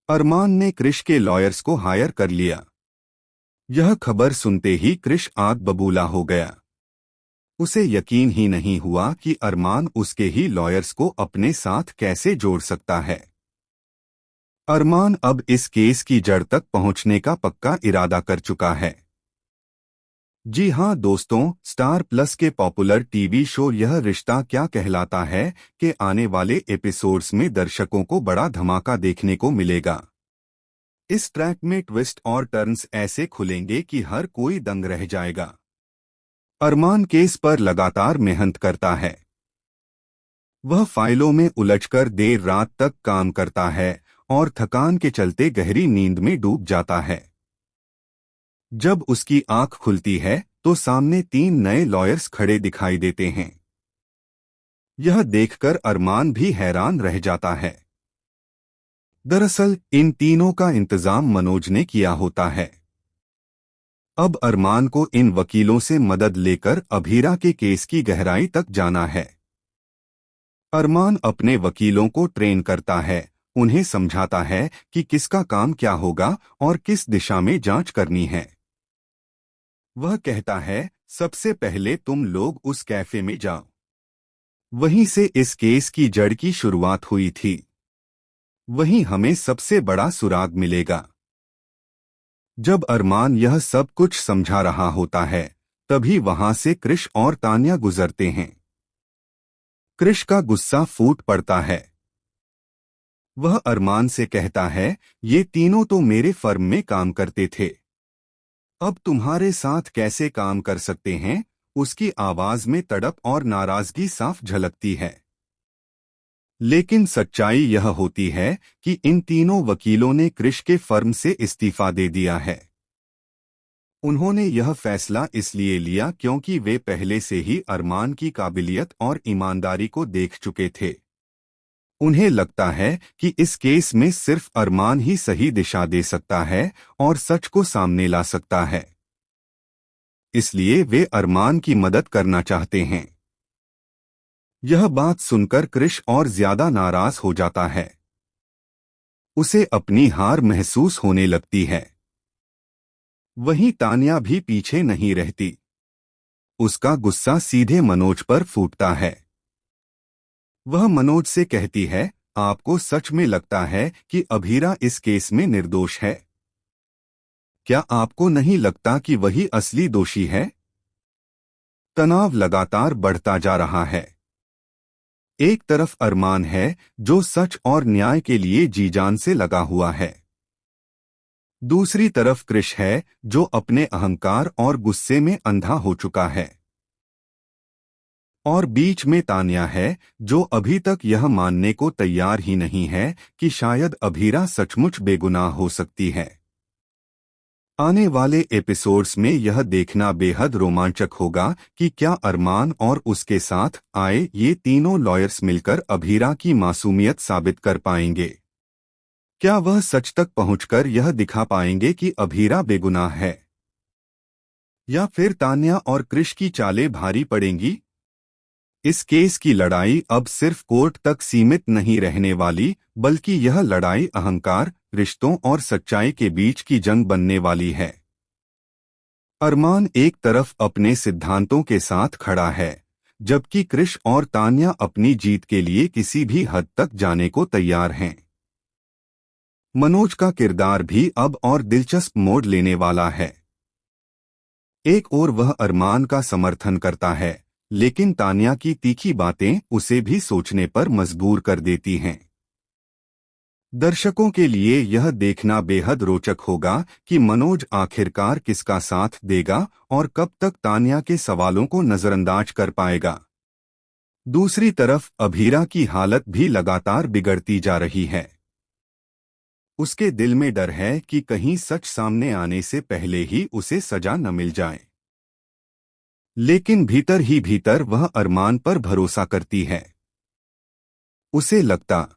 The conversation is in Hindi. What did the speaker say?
अरमान ने क्रिश के लॉयर्स को हायर कर लिया। यह खबर सुनते ही क्रिश आग बबूला हो गया। उसे यकीन ही नहीं हुआ कि अरमान उसके ही लॉयर्स को अपने साथ कैसे जोड़ सकता है। अरमान अब इस केस की जड़ तक पहुंचने का पक्का इरादा कर चुका है। जी हां दोस्तों, स्टार प्लस के पॉपुलर टीवी शो यह रिश्ता क्या कहलाता है के आने वाले एपिसोड्स में दर्शकों को बड़ा धमाका देखने को मिलेगा। इस ट्रैक में ट्विस्ट और टर्न्स ऐसे खुलेंगे कि हर कोई दंग रह जाएगा। अरमान केस पर लगातार मेहनत करता है। वह फाइलों में उलझकर देर रात तक काम करता है और थकान के चलते गहरी नींद में डूब जाता है। जब उसकी आंख खुलती है तो सामने 3 नए लॉयर्स खड़े दिखाई देते हैं। यह देखकर अरमान भी हैरान रह जाता है। दरअसल इन तीनों का इंतजाम मनोज ने किया होता है। अब अरमान को इन वकीलों से मदद लेकर अभीरा के केस की गहराई तक जाना है। अरमान अपने वकीलों को ट्रेन करता है, उन्हें समझाता है कि किसका काम क्या होगा और किस दिशा में जांच करनी है। वह कहता है, सबसे पहले तुम लोग उस कैफे में जाओ। वहीं से इस केस की जड़ की शुरुआत हुई थी। वहीं हमें सबसे बड़ा सुराग मिलेगा। जब अरमान यह सब कुछ समझा रहा होता है, तभी वहां से क्रिश और तान्या गुजरते हैं। क्रिश का गुस्सा फूट पड़ता है। वह अरमान से कहता है, ये तीनों तो मेरे फर्म में काम करते थे, अब तुम्हारे साथ कैसे काम कर सकते हैं? उसकी आवाज में तड़प और नाराजगी साफ झलकती है। लेकिन सच्चाई यह होती है कि इन तीनों वकीलों ने क्रिश के फर्म से इस्तीफा दे दिया है। उन्होंने यह फैसला इसलिए लिया क्योंकि वे पहले से ही अरमान की काबिलियत और ईमानदारी को देख चुके थे। उन्हें लगता है कि इस केस में सिर्फ अरमान ही सही दिशा दे सकता है और सच को सामने ला सकता है। इसलिए वे अरमान की मदद करना चाहते हैं। यह बात सुनकर क्रिश और ज्यादा नाराज हो जाता है। उसे अपनी हार महसूस होने लगती है। वहीं तान्या भी पीछे नहीं रहती। उसका गुस्सा सीधे मनोज पर फूटता है। वह मनोज से कहती है, आपको सच में लगता है कि अभीरा इस केस में निर्दोष है? क्या आपको नहीं लगता कि वही असली दोषी है? तनाव लगातार बढ़ता जा रहा है। एक तरफ अरमान है जो सच और न्याय के लिए जी जान से लगा हुआ है। दूसरी तरफ क्रिश है जो अपने अहंकार और गुस्से में अंधा हो चुका है। और बीच में तान्या है जो अभी तक यह मानने को तैयार ही नहीं है कि शायद अभीरा सचमुच बेगुनाह हो सकती है। आने वाले एपिसोड्स में यह देखना बेहद रोमांचक होगा कि क्या अरमान और उसके साथ आए ये तीनों लॉयर्स मिलकर अभीरा की मासूमियत साबित कर पाएंगे। क्या वह सच तक पहुंचकर यह दिखा पाएंगे कि अभीरा बेगुनाह है, या फिर तान्या और क्रिश की चालें भारी पड़ेंगी? इस केस की लड़ाई अब सिर्फ कोर्ट तक सीमित नहीं रहने वाली, बल्कि यह लड़ाई अहंकार, रिश्तों और सच्चाई के बीच की जंग बनने वाली है। अरमान एक तरफ अपने सिद्धांतों के साथ खड़ा है, जबकि क्रिश और तान्या अपनी जीत के लिए किसी भी हद तक जाने को तैयार हैं। मनोज का किरदार भी अब और दिलचस्प मोड़ लेने वाला है। एक ओर वह अरमान का समर्थन करता है, लेकिन तान्या की तीखी बातें उसे भी सोचने पर मजबूर कर देती हैं। दर्शकों के लिए यह देखना बेहद रोचक होगा कि मनोज आखिरकार किसका साथ देगा और कब तक तान्या के सवालों को नजरअंदाज कर पाएगा। दूसरी तरफ अभीरा की हालत भी लगातार बिगड़ती जा रही है। उसके दिल में डर है कि कहीं सच सामने आने से पहले ही उसे सजा न मिल जाए। लेकिन भीतर ही भीतर वह अरमान पर भरोसा करती है। उसे लगता